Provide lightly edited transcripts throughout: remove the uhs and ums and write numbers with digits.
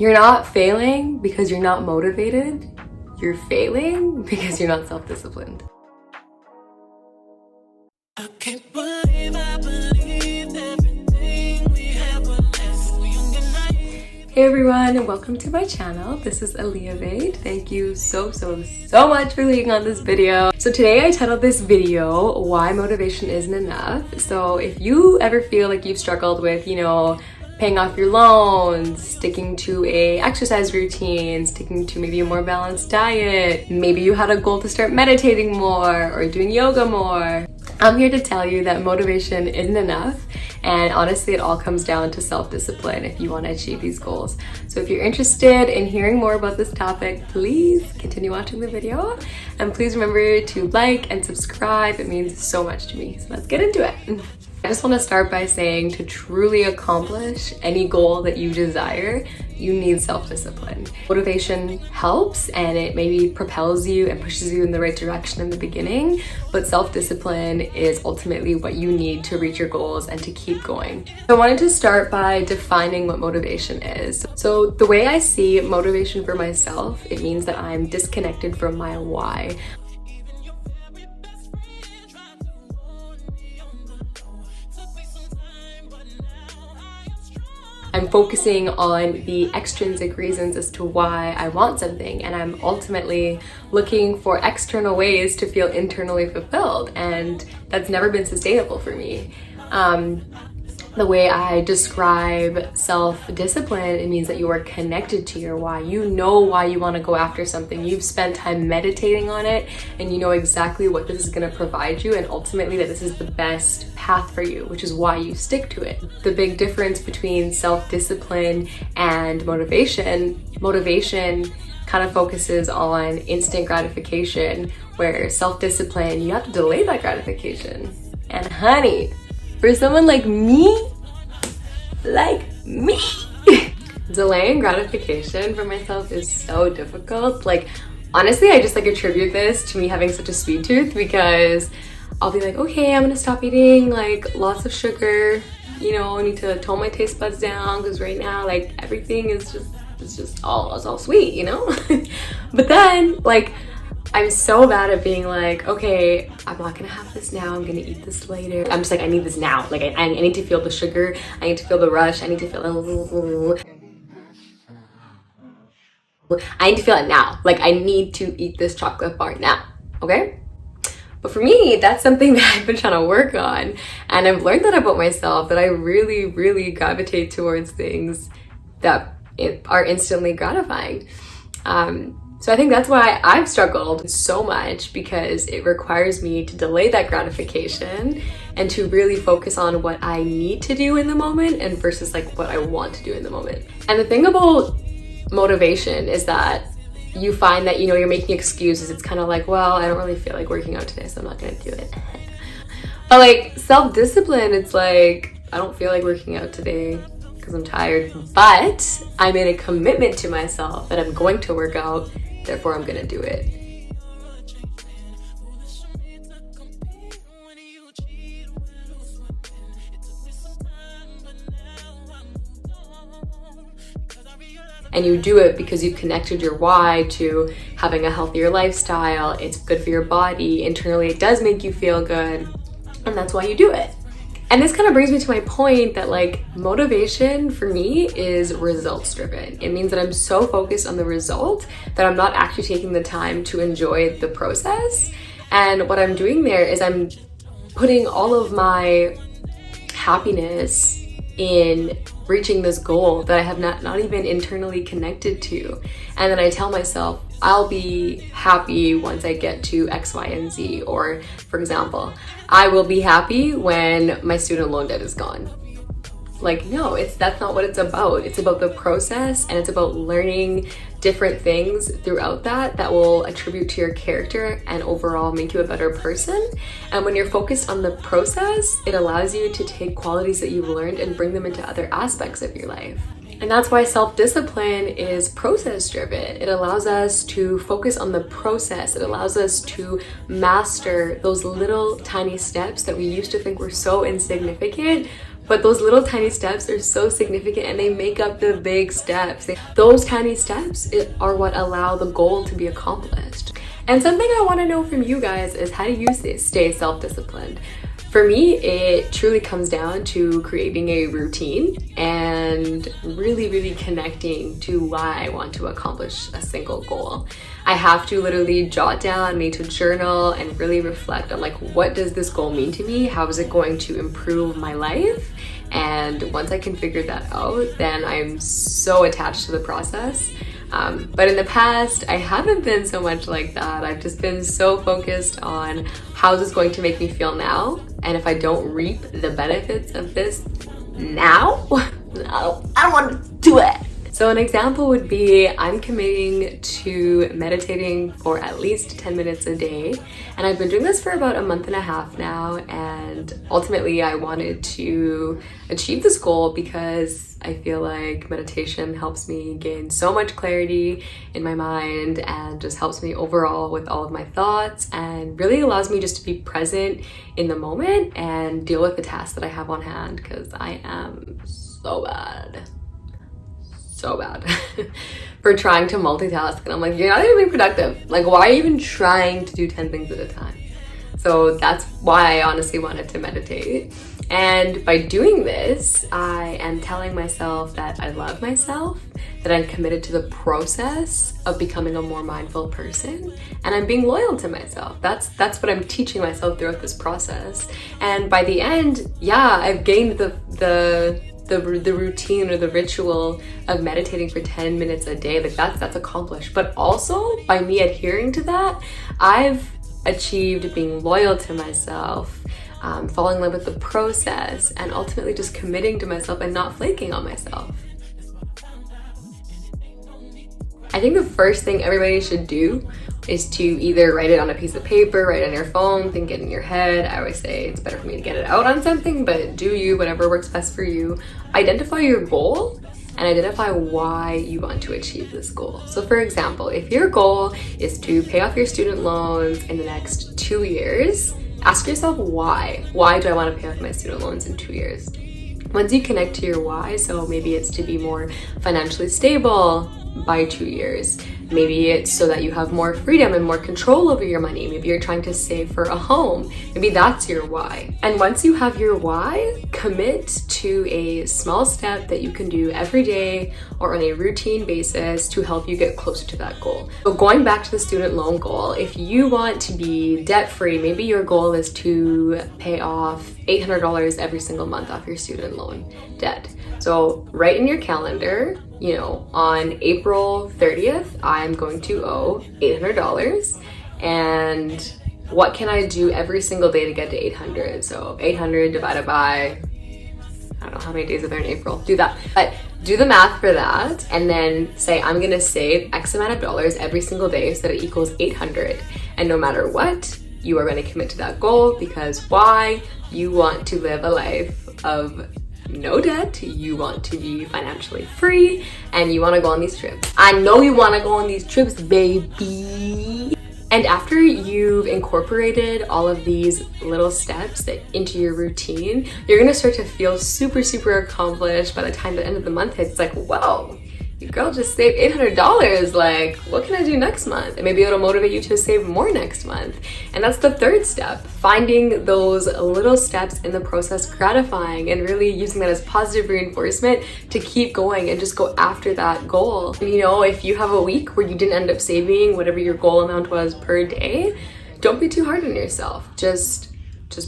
You're not failing because you're not motivated. You're failing because you're not self-disciplined. I can't believe I believed everything we had when last we young and naive. Hey everyone, and welcome to my channel. This is Eleahvate. Thank you so much for clicking on this video. So today I titled this video, Why Motivation Isn't Enough. So if you ever feel like you've struggled with, paying off your loans, sticking to a exercise routine, sticking to maybe a more balanced diet, maybe you had a goal to start meditating more or doing yoga more, I'm here to tell you that motivation isn't enough, and honestly it all comes down to self-discipline if you want to achieve these goals. So if you're interested in hearing more about this topic, please continue watching the video, and please remember to like and subscribe. It means so much to me. So let's get into it. I just want to start by saying to truly accomplish any goal that you desire, you need self-discipline. Motivation helps and it maybe propels you and pushes you in the right direction in the beginning, but self-discipline is ultimately what you need to reach your goals and to keep going. So I wanted to start by defining what motivation is. So the way I see motivation for myself, it means that I'm disconnected from my why. I'm focusing on the extrinsic reasons as to why I want something, and I'm ultimately looking for external ways to feel internally fulfilled, and that's never been sustainable for me. The way I describe self-discipline, it means that you are connected to your why. You know why you want to go after something. You've spent time meditating on it and you know exactly what this is going to provide you, and ultimately that this is the best path for you, which is why you stick to it. The big difference between self-discipline and motivation kind of focuses on instant gratification, where self-discipline, you have to delay that gratification. And honey, for someone like me, delaying gratification for myself is so difficult. Honestly, I just attribute this to me having such a sweet tooth, because I'll be like, okay, I'm gonna stop eating lots of sugar, I need to tone my taste buds down, because right now everything is just all sweet, But then I'm so bad at being okay, I'm not gonna have this now, I'm gonna eat this later. I'm just I need this now. I need to feel the sugar, I need to feel the rush, I need to feel it now. I need to eat this chocolate bar now, okay? But for me, that's something that I've been trying to work on, and I've learned that about myself, that I really gravitate towards things that are instantly gratifying. So I think that's why I've struggled so much, because it requires me to delay that gratification and to really focus on what I need to do in the moment and versus what I want to do in the moment. And the thing about motivation is that you find that, you're making excuses. It's kind of well, I don't really feel like working out today, so I'm not gonna do it. But self-discipline, it's I don't feel like working out today because I'm tired, but I made a commitment to myself that I'm going to work out, therefore I'm gonna do it. And you do it because you've connected your why to having a healthier lifestyle. It's good for your body. Internally, it does make you feel good, and that's why you do it. And this kind of brings me to my point that motivation for me is results driven. It means that I'm so focused on the result that I'm not actually taking the time to enjoy the process. And what I'm doing there is I'm putting all of my happiness in reaching this goal that I have not even internally connected to. And then I tell myself, I'll be happy once I get to X, Y, and Z. Or for example, I will be happy when my student loan debt is gone. No, that's not what it's about. It's about the process, and it's about learning different things throughout that will attribute to your character and overall make you a better person. And when you're focused on the process, it allows you to take qualities that you've learned and bring them into other aspects of your life. And that's why self-discipline is process-driven. It allows us to focus on the process. It allows us to master those little tiny steps that we used to think were so insignificant, But those little tiny steps are so significant and they make up the big steps. Those tiny steps are what allow the goal to be accomplished. And something I want to know from you guys is, how do you stay self-disciplined? For me, it truly comes down to creating a routine and really connecting to why I want to accomplish a single goal. I have to literally jot down, need to journal, and really reflect on like, what does this goal mean to me? How is it going to improve my life? And once I can figure that out, then I'm so attached to the process. But in the past, I haven't been so much like that. I've just been so focused on how is this going to make me feel now? And if I don't reap the benefits of this now, I don't want to do it. So an example would be, I'm committing to meditating for at least 10 minutes a day. And I've been doing this for about a month and a half now. And ultimately I wanted to achieve this goal because I feel like meditation helps me gain so much clarity in my mind and just helps me overall with all of my thoughts, and really allows me just to be present in the moment and deal with the tasks that I have on hand, because I am so bad for trying to multitask. And I'm like, you're not even being productive. Like, why are you even trying to do 10 things at a time? So that's why I honestly wanted to meditate. And by doing this, I am telling myself that I love myself, that I'm committed to the process of becoming a more mindful person, and I'm being loyal to myself. That's what I'm teaching myself throughout this process. And by the end, yeah, I've gained the routine or the ritual of meditating for 10 minutes a day. Like that's accomplished. But also by me adhering to that, I've achieved being loyal to myself, falling in love with the process, and ultimately just committing to myself and not flaking on myself. I think the first thing everybody should do is to either write it on a piece of paper, write it on your phone, think it in your head. I always say it's better for me to get it out on something, but do you, whatever works best for you. Identify your goal and identify why you want to achieve this goal. So for example, if your goal is to pay off your student loans in the next 2 years, ask yourself why. Why do I want to pay off my student loans in 2 years? Once you connect to your why, so maybe it's to be more financially stable by 2 years. Maybe it's so that you have more freedom and more control over your money. Maybe you're trying to save for a home. Maybe that's your why. And once you have your why, commit to a small step that you can do every day or on a routine basis to help you get closer to that goal. So going back to the student loan goal, if you want to be debt-free, maybe your goal is to pay off $800 every single month off your student loan debt. So write in your calendar, you know, on April 30th, I'm going to owe $800. And what can I do every single day to get to 800? So 800 divided by, I don't know how many days are there in April, do that. But do the math for that and then say, I'm gonna save X amount of dollars every single day so that it equals 800. And no matter what, you are gonna commit to that goal, because why? You want to live a life of no debt, you want to be financially free, and you want to go on these trips. I know you want to go on these trips, baby. And after you've incorporated all of these little steps into your routine, you're gonna start to feel super accomplished. By the time the end of the month hits, it's like, whoa, your girl just saved $800. Like, what can I do next month? And maybe it'll motivate you to save more next month. And that's the third step, finding those little steps in the process gratifying and really using that as positive reinforcement to keep going and just go after that goal. And you know, if you have a week where you didn't end up saving whatever your goal amount was per day, don't be too hard on yourself. Just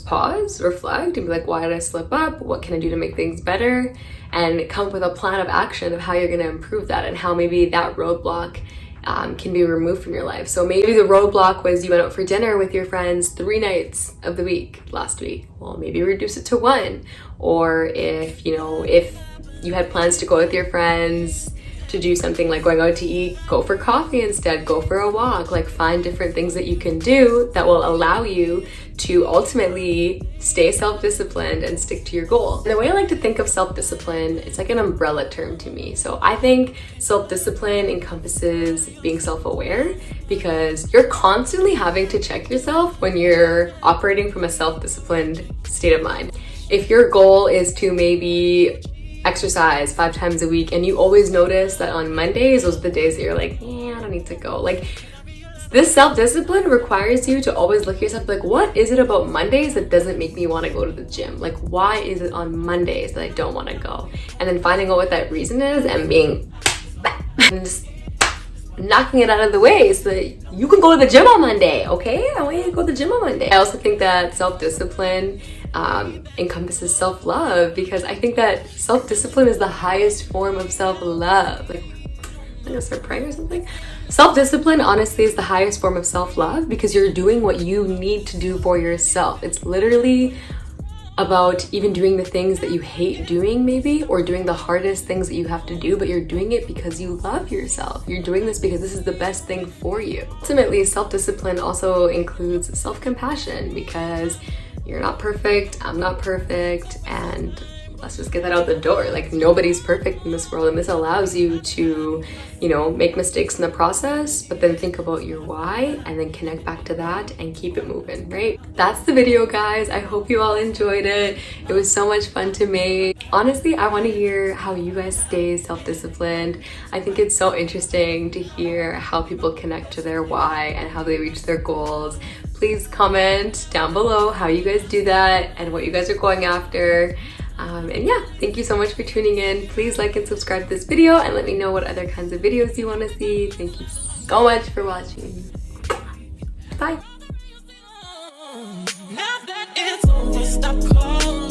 pause, reflect, and be like, why did I slip up? What can I do to make things better? And come up with a plan of action of how you're gonna improve that and how maybe that roadblock can be removed from your life. So maybe the roadblock was you went out for dinner with your friends 3 nights of the week last week. Well, maybe reduce it to 1. Or if you had plans to go with your friends to do something like going out to eat, go for coffee instead, go for a walk. Like, find different things that you can do that will allow you to ultimately stay self-disciplined and stick to your goal. And the way I like to think of self-discipline, it's like an umbrella term to me. So I think self-discipline encompasses being self-aware, because you're constantly having to check yourself when you're operating from a self-disciplined state of mind. if your goal is to maybe exercise 5 times a week and you always notice that on Mondays, those are the days that you're like, yeah, I don't need to go. Like, this self-discipline requires you to always look at yourself like, what is it about Mondays that doesn't make me want to go to the gym? Like, why is it on Mondays that I don't want to go? And then finding out what that reason is and being and just knocking it out of the way so that you can go to the gym on Monday, okay? I want you to go to the gym on Monday. I also think that self-discipline encompasses self-love, because I think that self-discipline is the highest form of self-love. Like, I'm gonna start praying or something. Self-discipline honestly is the highest form of self-love, because you're doing what you need to do for yourself. It's literally about even doing the things that you hate doing, maybe, or doing the hardest things that you have to do, but you're doing it because you love yourself. You're doing this because this is the best thing for you. Ultimately, self-discipline also includes self-compassion, because you're not perfect, I'm not perfect, and let's just get that out the door. Like, nobody's perfect in this world, and this allows you to, you know, make mistakes in the process, but then think about your why and then connect back to that and keep it moving, right? That's the video, guys. I hope you all enjoyed it. It was so much fun to make. Honestly, I want to hear how you guys stay self-disciplined. I think it's so interesting to hear how people connect to their why and how they reach their goals. Please comment down below how you guys do that and what you guys are going after. And yeah, thank you so much for tuning in. Please like and subscribe to this video and let me know what other kinds of videos you want to see. Thank you so much for watching. Bye. Now that it's over, stop calling.